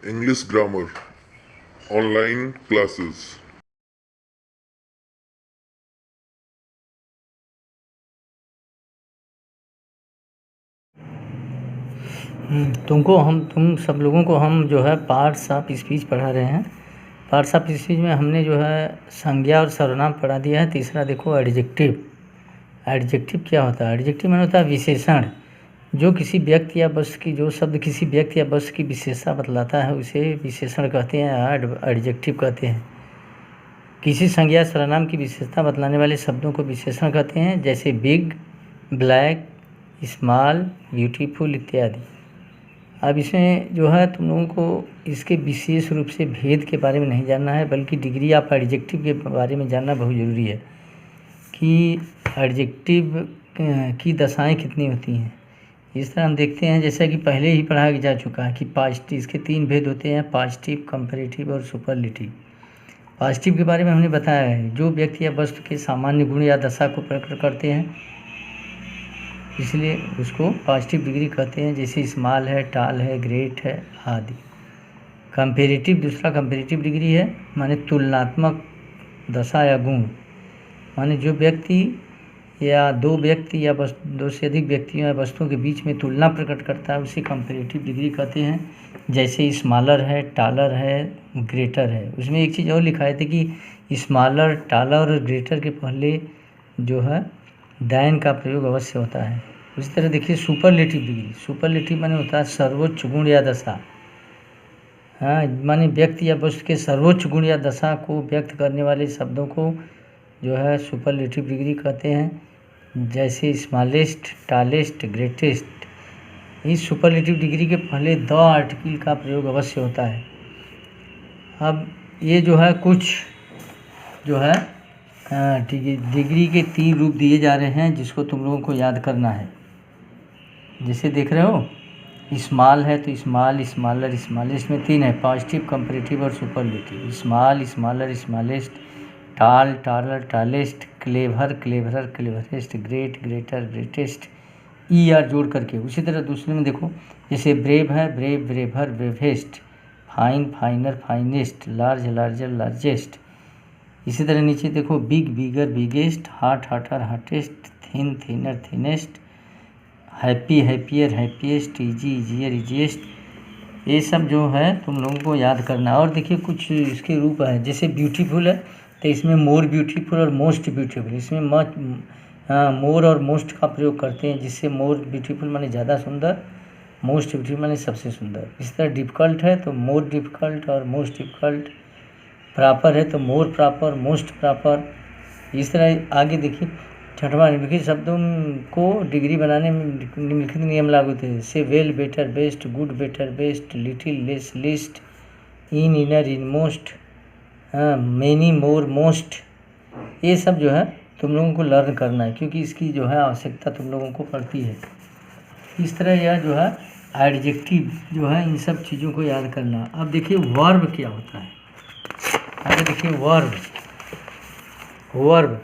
English grammar, online classes. तुम सब लोगों को हम जो है पार्ट्स ऑफ स्पीच पढ़ा रहे हैं। पार्ट्स ऑफ स्पीच में हमने जो है संज्ञा और सर्वनाम पढ़ा दिया है। तीसरा देखो एडजेक्टिव। एडजेक्टिव क्या होता है? एडजेक्टिव माने होता है विशेषण, जो किसी व्यक्ति या वस्तु की, जो शब्द किसी व्यक्ति या वस्तु की विशेषता बतलाता है उसे विशेषण कहते हैं, एडजेक्टिव कहते हैं। किसी संज्ञा सर्वनाम की विशेषता बतलाने वाले शब्दों को विशेषण कहते हैं, जैसे बिग, ब्लैक, स्मॉल, ब्यूटीफुल इत्यादि। अब इसमें जो है तुम लोगों को इसके विशेष रूप से भेद के बारे में नहीं जानना है, बल्कि डिग्री ऑफ एडजेक्टिव के बारे में जानना बहुत ज़रूरी है कि एडजेक्टिव की दशाएं कितनी होती हैं। इस तरह हम देखते हैं, जैसा कि पहले ही पढ़ाया जा चुका है कि पॉजिटिव, इसके 3 भेद होते हैं, पॉजिटिव, कंपैरेटिव और सुपरलेटिव। पॉजिटिव के बारे में हमने बताया है, जो व्यक्ति या वस्तु के सामान्य गुण या दशा को प्रकट करते हैं, इसलिए उसको पॉजिटिव डिग्री कहते हैं, जैसे स्मॉल है, टाल है, ग्रेट है आदि। कंपैरेटिव, दूसरा कंपैरेटिव डिग्री है, माने तुलनात्मक दशा या गुण, माने जो व्यक्ति या दो व्यक्ति या दो से अधिक व्यक्तियों या वस्तुओं के बीच में तुलना प्रकट करता है, उसे कंपैरेटिव डिग्री कहते हैं, जैसे स्मॉलर है, टालर है, ग्रेटर है। उसमें एक चीज़ और लिखा है कि स्मॉलर, टालर और ग्रेटर के पहले जो है दैन का प्रयोग अवश्य होता है। उसी तरह देखिए सुपरलेटिव डिग्री। सुपरलेटिव माने होता है सर्वोच्च गुण या दशा। हाँ, माने व्यक्ति या वस्तु के सर्वोच्च गुण या दशा को व्यक्त करने वाले शब्दों को जो है सुपरलेटिव डिग्री कहते हैं, जैसे स्मॉलेस्ट, टालेस्ट, ग्रेटेस्ट। इस सुपरलेटिव डिग्री के पहले द आर्टिकल का प्रयोग अवश्य होता है। अब ये जो है कुछ जो है डिग्री के 3 रूप दिए जा रहे हैं, जिसको तुम लोगों को याद करना है। जैसे देख रहे हो स्मॉल है तो स्मॉल, स्मॉलर, स्मॉलेस्ट में 3 है, पॉजिटिव, कंपैरेटिव और सुपरलेटिव। स्मॉल, स्मॉलर, स्मॉलेस्ट, टाल, taller, tallest, clever, cleverer, cleverest, great, greater, greatest, E R जोड़ करके। उसी तरह दूसरे में देखो, जैसे ब्रेव है, brave, braver, bravest, fine, finer, finest, large, larger, largest. इसी तरह नीचे देखो big, bigger, biggest, hard, harder, hardest, thin, thinner, thinnest, happy, happier, happiest, easy, easier, easiest. ये सब जो है तुम लोगों को याद करना। और देखिए कुछ इसके रूप है, जैसे ब्यूटीफुल है तो इसमें मोर ब्यूटीफुल और मोस्ट ब्यूटीफुल, इसमें मोर और मोस्ट का प्रयोग करते हैं, जिससे मोर ब्यूटीफुल माने ज़्यादा सुंदर, मोस्ट ब्यूटीफुल माने सबसे सुंदर। इस तरह डिफ़िकल्ट है तो मोर डिफ़िकल्ट और मोस्ट डिफ़िकल्ट। प्रॉपर है तो मोर प्रॉपर, मोस्ट प्रॉपर। इस तरह आगे देखिए 6वां, निम्नलिखित शब्दों को डिग्री बनाने में निम्नलिखित नियम लागू थे, से well, better, best, good, better, best, little, less, list, in, inner, in most, many, more, most. ये सब जो है तुम लोगों को लर्न करना है, क्योंकि इसकी जो है आवश्यकता तुम लोगों को पड़ती है। इस तरह यह जो है एडजेक्टिव जो है, इन सब चीज़ों को याद करना। अब देखिए वर्ब क्या होता है। आगे देखिए वर्ब। वर्ब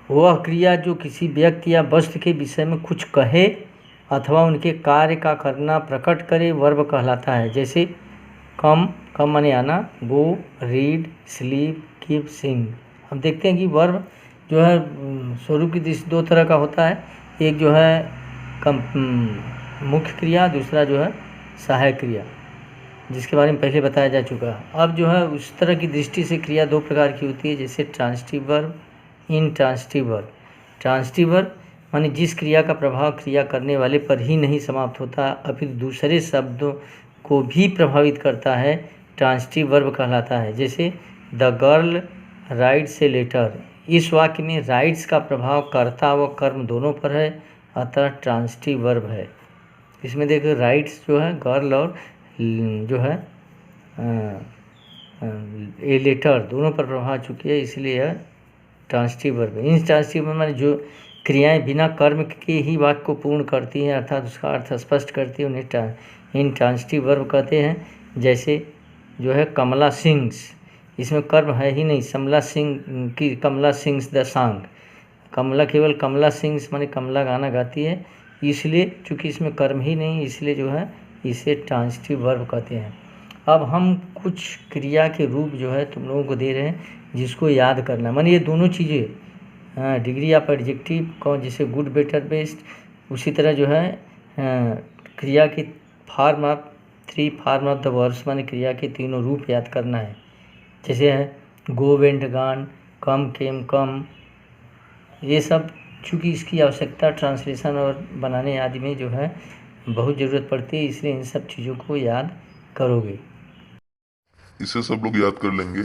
वह क्रिया जो किसी व्यक्ति या वस्तु के विषय में कुछ कहे अथवा उनके कार्य का करना प्रकट करे, वर्ब कहलाता है। जैसे कम, कम माने आना, गो, रीड, स्लीप, कीप, सिंग। हम देखते हैं कि वर्ब जो है स्वरूप की दृष्टि 2 तरह का होता है। एक जो है मुख्य क्रिया, दूसरा जो है सहायक क्रिया, जिसके बारे में पहले बताया जा चुका है। अब जो है उस तरह की दृष्टि से क्रिया 2 प्रकार की होती है, जैसे transitive verb, intransitive verb. Transitive verb माने जिस क्रिया का प्रभाव क्रिया करने वाले पर ही नहीं समाप्त होता, अपितु दूसरे शब्दों को भी प्रभावित करता है, ट्रांसिटिव वर्ब कहलाता है। जैसे the girl writes a letter. इस वाक्य में राइट्स का प्रभाव कर्ता व कर्म दोनों पर है, अतः ट्रांसिटिव वर्ब है। इसमें देखो राइट्स जो है गर्ल और जो है ए लेटर दोनों पर प्रभाव चुकी है, इसलिए यह ट्रांसिटिव वर्ब है। इंट्रांसिटिव वर्ब माने जो क्रियाएं बिना कर्म के ही वाक्य को पूर्ण करती हैं, अर्थात उसका अर्थ स्पष्ट करती है, उन्हें इंट्रांसिटिव वर्ब कहते हैं। जैसे जो है कमला सिंग्स, इसमें कर्म है ही नहीं, समला सिंह की, कमला सिंग्स द सॉन्ग। कमला केवल कमला सिंग्स माने कमला गाना गाती है, इसलिए चूँकि इसमें कर्म ही नहीं, इसलिए जो है इसे ट्रांसिटिव वर्ब कहते हैं। अब हम कुछ क्रिया के रूप जो है तुम लोगों को दे रहे हैं, जिसको याद करना है। माने ये दोनों चीज़ें, डिग्री ऑफ एडजेक्टिव कौन, जैसे गुड, बेटर, बेस्ट, उसी तरह जो है क्रिया की form of 3 form of the verbs, माने क्रिया के तीनों रूप याद करना है। जैसे है गो, वेंट, गॉन, कम, केम, कम, ये सब चूँकि इसकी आवश्यकता ट्रांसलेशन और बनाने आदि में जो है बहुत ज़रूरत पड़ती है, इसलिए इन सब चीज़ों को याद करोगे। इसे सब लोग याद कर लेंगे।